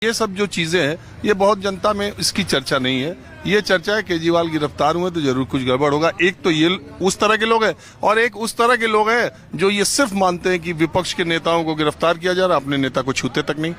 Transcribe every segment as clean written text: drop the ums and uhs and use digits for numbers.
ये सब जो चीजें हैं ये बहुत जनता में इसकी चर्चा नहीं है। ये चर्चा है केजरीवाल गिरफ्तार हुए तो जरूर कुछ गड़बड़ होगा। एक तो ये उस तरह के लोग हैं और एक उस तरह के लोग हैं जो ये सिर्फ मानते हैं कि विपक्ष के नेताओं को गिरफ्तार किया जा रहा है, अपने नेता को छूते तक नहीं।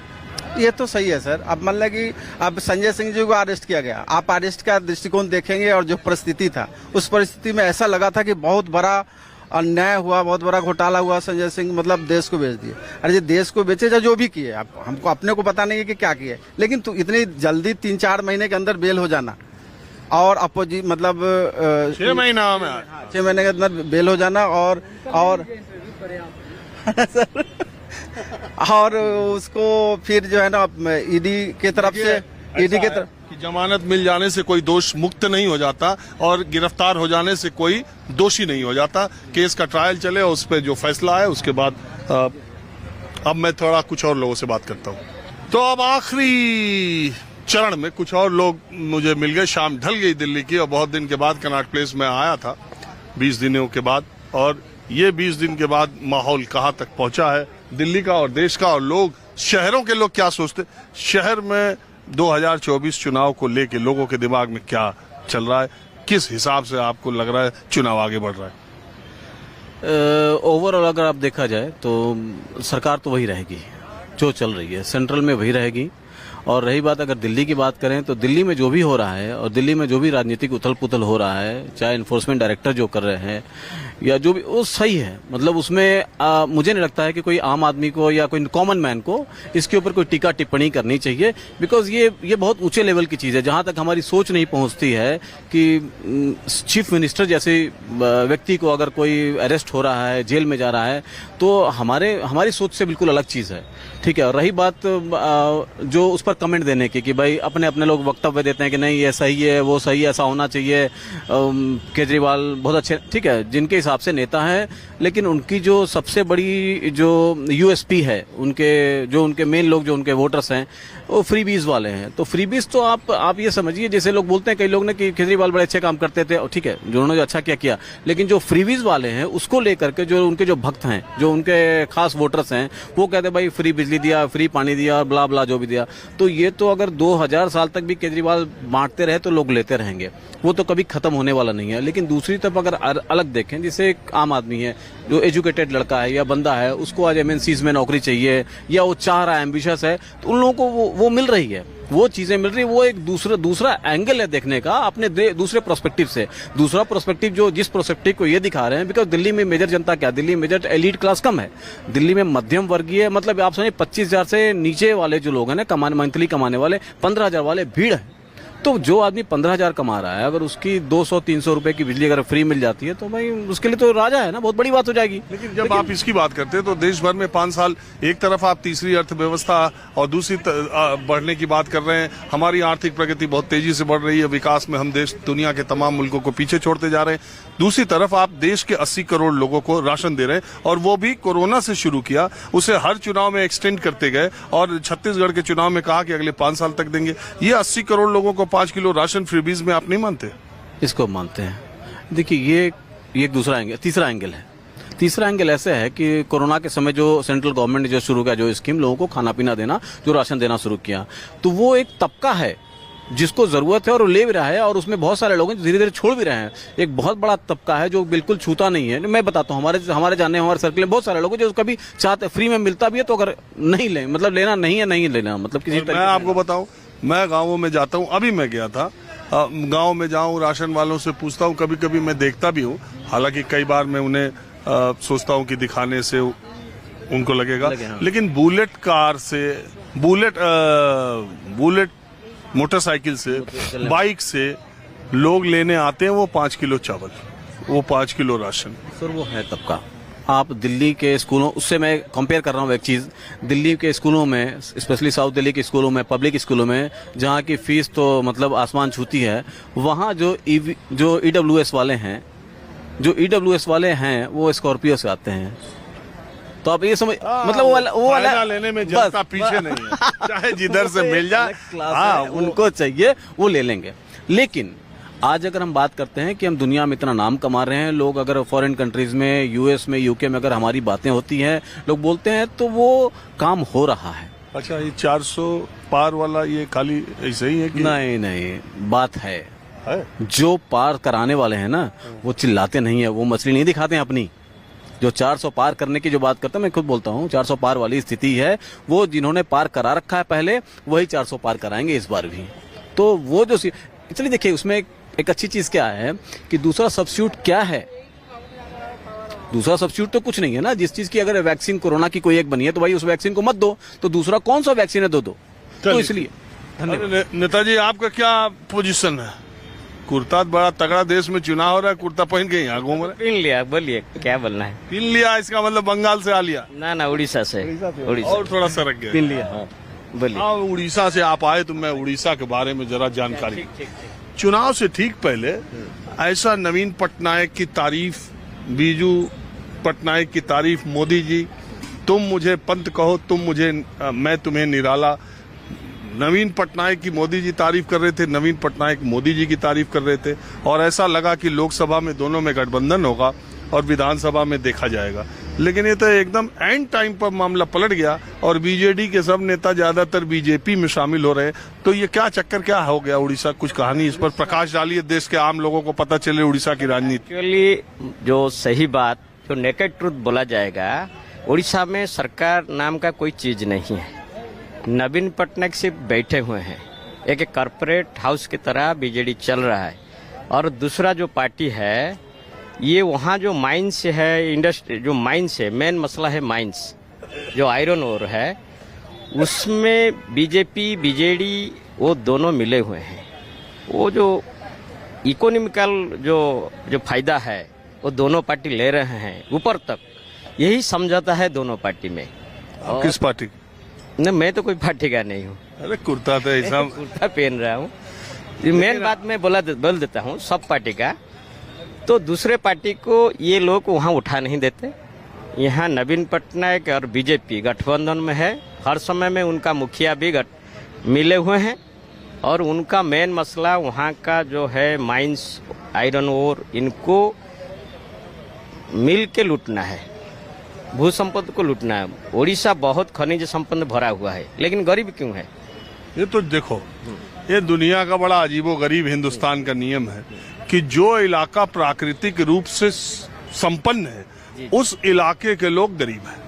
ये तो सही है सर। अब मान लें कि अब संजय सिंह जी को अरेस्ट किया गया, आप अरेस्ट का दृष्टिकोण देखेंगे और जो परिस्थिति था उस परिस्थिति में ऐसा लगा था कि बहुत बड़ा अन्याय हुआ, बहुत बड़ा घोटाला हुआ। संजय सिंह मतलब देश को बेच दिए। अरे ये देश को बेचे जो भी किए, अब हमको अपने को पता नहीं है कि क्या किए, लेकिन तो इतनी जल्दी 3-4 महीने के अंदर बेल हो जाना और अपोजिट मतलब 6 महीना में 6 महीने के अंदर बेल हो जाना और और उसको फिर जो है ना ईडी के तरफ से जमानत मिल जाने से कोई दोष मुक्त नहीं हो जाता और गिरफ्तार हो जाने से कोई दोषी नहीं हो जाता। केस का ट्रायल चले और उस पर जो फैसला है उसके बाद अब मैं थोड़ा कुछ और लोगों से बात करता हूँ। तो अब आखिरी चरण में कुछ और लोग मुझे मिल गए। शाम ढल गई दिल्ली की और बहुत दिन के बाद कनॉट प्लेस में आया था 20 दिनों के बाद, और ये 20 दिन के बाद माहौल कहाँ तक पहुंचा है दिल्ली का और देश का, और लोग शहरों के लोग क्या सोचते, शहर में 2024 चुनाव को लेके लोगों के दिमाग में क्या चल रहा है, किस हिसाब से आपको लग रहा है चुनाव आगे बढ़ रहा है? ओवरऑल अगर आप देखा जाए तो सरकार तो वही रहेगी जो चल रही है, सेंट्रल में वही रहेगी। और रही बात अगर दिल्ली की बात करें तो दिल्ली में जो भी हो रहा है और दिल्ली में जो भी राजनीतिक उथल पुथल हो रहा है, चाहे इन्फोर्समेंट डायरेक्टर जो कर रहे हैं या जो भी, वो सही है। मतलब उसमें मुझे नहीं लगता है कि कोई आम आदमी को या कोई कॉमन मैन को इसके ऊपर कोई टीका टिप्पणी करनी चाहिए, बिकॉज ये बहुत ऊंचे लेवल की चीज़ है। जहां तक हमारी सोच नहीं पहुंचती है कि चीफ मिनिस्टर जैसे व्यक्ति को अगर कोई अरेस्ट हो रहा है, जेल में जा रहा है, तो हमारी सोच से बिल्कुल अलग चीज़ है। ठीक है। और रही बात जो उस पर कमेंट देने की कि भाई अपने लोग वक्तव्य देते हैं कि नहीं ये सही है, वो सही है, ऐसा होना चाहिए, केजरीवाल बहुत अच्छे, ठीक है, जिनके हिसाब से नेता हैं, लेकिन उनकी जो सबसे बड़ी जो यूएसपी है, उनके मेन लोग जो उनके वोटर्स हैं वो फ्रीबीज वाले हैं। तो फ्रीबीज तो आप ये समझिए, जैसे लोग बोलते हैं कई लोग ने कि केजरीवाल बड़े अच्छे काम करते थे, ठीक है, जो उन्होंने अच्छा किया, लेकिन जो फ्रीबीज वाले हैं उसको लेकर के जो उनके जो भक्त हैं, जो उनके खास वोटर्स हैं, वो कहते भाई फ्री बिजली दिया, फ्री पानी दिया, ब्ला ब्ला जो भी दिया। तो ये तो अगर 2000 साल तक भी केजरीवाल बांटते रहे तो लोग लेते रहेंगे, वो तो कभी खत्म होने वाला नहीं है। लेकिन दूसरी तरफ अगर अलग देखें, जैसे एक आम आदमी है जो एजुकेटेड लड़का है या बंदा है, उसको आज एमएनसीज में नौकरी चाहिए या वो चाह रहा है, एम्बिशियस है, तो उन लोगों को वो मिल रही है, वो चीजें मिल रही है। वो एक दूसरा एंगल है देखने का अपने दूसरे प्रोस्पेक्टिव से। दूसरा प्रोस्पेक्टिव जो जिस प्रोस्पेक्टिव को ये दिखा रहे हैं, बिकॉज दिल्ली में मेजर जनता क्या, दिल्ली में मेजर एलीट क्लास कम है, दिल्ली में मध्यम वर्गीय, मतलब आप समझिए 25,000 से नीचे वाले जो लोग हैं ना, मंथली कमाने वाले, 15,000 वाले भीड़ है। तो जो आदमी 15,000 कमा रहा है, अगर उसकी 200-300 रुपए की बिजली अगर फ्री मिल जाती है तो भाई उसके लिए तो राजा है ना, बहुत बड़ी बात हो जाएगी। लेकिन जब आप इसकी बात करते हैं तो देश भर में 5 साल एक तरफ आप तीसरी अर्थव्यवस्था और दूसरी बढ़ने की बात कर रहे हैं, हमारी आर्थिक प्रगति बहुत तेजी से बढ़ रही है, विकास में हम देश दुनिया के तमाम मुल्कों को पीछे छोड़ते जा रहे हैं। दूसरी तरफ आप देश के 80 करोड़ लोगों को राशन दे रहे हैं, और वो भी कोरोना से शुरू किया, उसे हर चुनाव में एक्सटेंड करते गए और छत्तीसगढ़ के चुनाव में कहा कि अगले 5 साल तक देंगे। ये 80 करोड़ लोगों को 5 किलो राशन फ्रीबीज में आप नहीं मानते? इसको मानते हैं। देखिए ये एक दूसरा एंगल, तीसरा एंगल है। तीसरा एंगल ऐसे है कि कोरोना के समय जो सेंट्रल गवर्नमेंट ने जो शुरू किया, जो स्कीम लोगों को खाना पीना देना, जो राशन देना शुरू किया, तो वो एक तबका है जिसको जरूरत है और वो ले भी रहा है, और उसमें बहुत सारे लोग हैं जो धीरे धीरे छोड़ भी रहे हैं। एक बहुत बड़ा तबका है जो बिल्कुल छूता नहीं है। मैं बताता हूँ, हमारे जानने हमारे सर्कल में बहुत सारे लोग हैं जो कभी चाहते फ्री में मिलता भी है तो अगर नहीं ले, मतलब लेना नहीं है, नहीं लेना, मतलब किसी मैं आपको बताऊं, मैं गाँवों में जाता हूँ, अभी मैं गया था गांव में, जाऊं राशन वालों से पूछता हूं, कभी कभी मैं देखता भी हूं, हालांकि कई बार मैं उन्हें सोचता हूं कि दिखाने से उनको लगेगा, लेकिन बुलेट कार से, बुलेट मोटरसाइकिल से, बाइक से लोग लेने आते हैं वो 5 किलो चावल, वो 5 किलो राशन। सर वो है तबका। आप दिल्ली के स्कूलों, उससे मैं कंपेयर कर रहा हूँ एक चीज़, दिल्ली के स्कूलों में, स्पेशली साउथ दिल्ली के स्कूलों में, पब्लिक स्कूलों में, जहाँ की फीस तो मतलब आसमान छूती है, वहाँ जो ईडब्ल्यूएस वाले हैं वो स्कॉर्पियो से आते हैं। तो आप ये समझ, मतलब वो वाला लेने में जनता पीछे नहीं है, चाहे जिधर से मिल जाए, उनको चाहिए वो ले लेंगे। लेकिन आज अगर हम बात करते हैं कि हम दुनिया में इतना नाम कमा रहे हैं, लोग अगर फॉरेन कंट्रीज में, यूएस में, यूके में अगर हमारी बातें होती हैं, लोग बोलते हैं, तो वो काम हो रहा है। अच्छा, ये 400 पार वाला ये खाली ऐसे ही है कि नहीं नहीं, बात है है? जो पार कराने वाले हैं ना वो चिल्लाते नहीं है, वो मछली नहीं दिखाते हैं अपनी। जो 400 पार करने की जो बात करता है, मैं खुद बोलता हूँ 400 पार वाली स्थिति है, वो जिन्होंने पार करा रखा है पहले वही 400 पार कराएंगे इस बार भी। तो वो जो चलिए देखिए, उसमें एक अच्छी चीज क्या है कि दूसरा सब्स्टिट्यूट क्या है। दूसरा सब्स्टिट्यूट तो कुछ नहीं है ना। जिस चीज की अगर वैक्सीन कोरोना की कोई एक बनी है तो भाई उस वैक्सीन को मत दो, तो दूसरा कौन सा वैक्सीन है दो। तो इसलिए अरे नेताजी, आपका क्या पोजीशन है? कुर्ता बड़ा तगड़ा, देश में चुनाव हो रहा है, कुर्ता पहन के यहाँ घूम रहे। पीन लिया, बोलिए क्या बोलना है। पीन लिया, इसका मतलब बंगाल से आ लिया? ना उड़ीसा से। उड़ीसा और थोड़ा सरक गया। पीन लिया, हाँ बोलिए। हाँ, उड़ीसा से आप आए तो मैं उड़ीसा के बारे में जरा जानकारी। चुनाव से ठीक पहले ऐसा नवीन पटनायक की तारीफ, बीजू पटनायक की तारीफ, मोदी जी तुम मुझे पंत कहो, तुम मुझे मैं तुम्हें निराला। नवीन पटनायक की मोदी जी तारीफ कर रहे थे, नवीन पटनायक मोदी जी की तारीफ कर रहे थे, और ऐसा लगा कि लोकसभा में दोनों में गठबंधन होगा और विधानसभा में देखा जाएगा। लेकिन ये तो एकदम एंड टाइम पर मामला पलट गया और बीजेडी के सब नेता ज्यादातर बीजेपी में शामिल हो रहे। तो ये क्या चक्कर, क्या हो गया उड़ीसा? कुछ कहानी इस पर प्रकाश डालिए, देश के आम लोगों को पता चले उड़ीसा की राजनीति। एक्चुअली जो सही बात, जो नेकेड ट्रूथ बोला जाएगा, उड़ीसा में सरकार नाम का कोई चीज नहीं है। नवीन पटनायक सिर्फ बैठे हुए हैं, एक कॉर्पोरेट हाउस की तरह बीजेडी चल रहा है। और दूसरा जो पार्टी है, ये वहाँ जो माइंस है, इंडस्ट्री जो माइंस है, मेन मसला है माइंस, जो आयरन ओर है, उसमें बीजेपी बीजेडी वो दोनों मिले हुए हैं। वो जो इकोनॉमिकल जो फायदा है वो दोनों पार्टी ले रहे हैं ऊपर तक, यही समझौता है दोनों पार्टी में। आप किस पार्टी? न, मैं तो कोई पार्टी का नहीं हूँ। अरे कुर्ता तो ऐसा कुर्ता पहन रहा हूँ। मेन बात मैं बोल देता हूँ सब पार्टी का। तो दूसरे पार्टी को ये लोग वहाँ उठा नहीं देते। यहाँ नवीन पटनायक और बीजेपी गठबंधन में है, हर समय में उनका मुखिया भी मिले हुए हैं, और उनका मेन मसला वहाँ का जो है माइंस, आयरन ओर, इनको मिल के लूटना है, भू संपत्ति को लूटना है। उड़ीसा बहुत खनिज संपन्न भरा हुआ है, लेकिन गरीब क्यों है? ये तो देखो, ये दुनिया का बड़ा अजीबोगरीब हिंदुस्तान का नियम है कि जो इलाका प्राकृतिक रूप से संपन्न है उस इलाके के लोग गरीब हैं।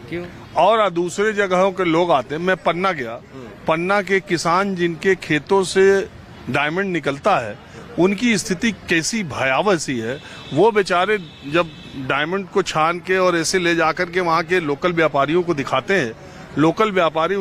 क्यों? और दूसरे जगहों के लोग आते हैं। मैं पन्ना गया, पन्ना के किसान जिनके खेतों से डायमंड निकलता है, उनकी स्थिति कैसी भयावह सी है। वो बेचारे जब डायमंड को छान के और ऐसे ले जाकर के वहाँ के लोकल व्यापारियों को दिखाते हैं, लोकल व्यापारी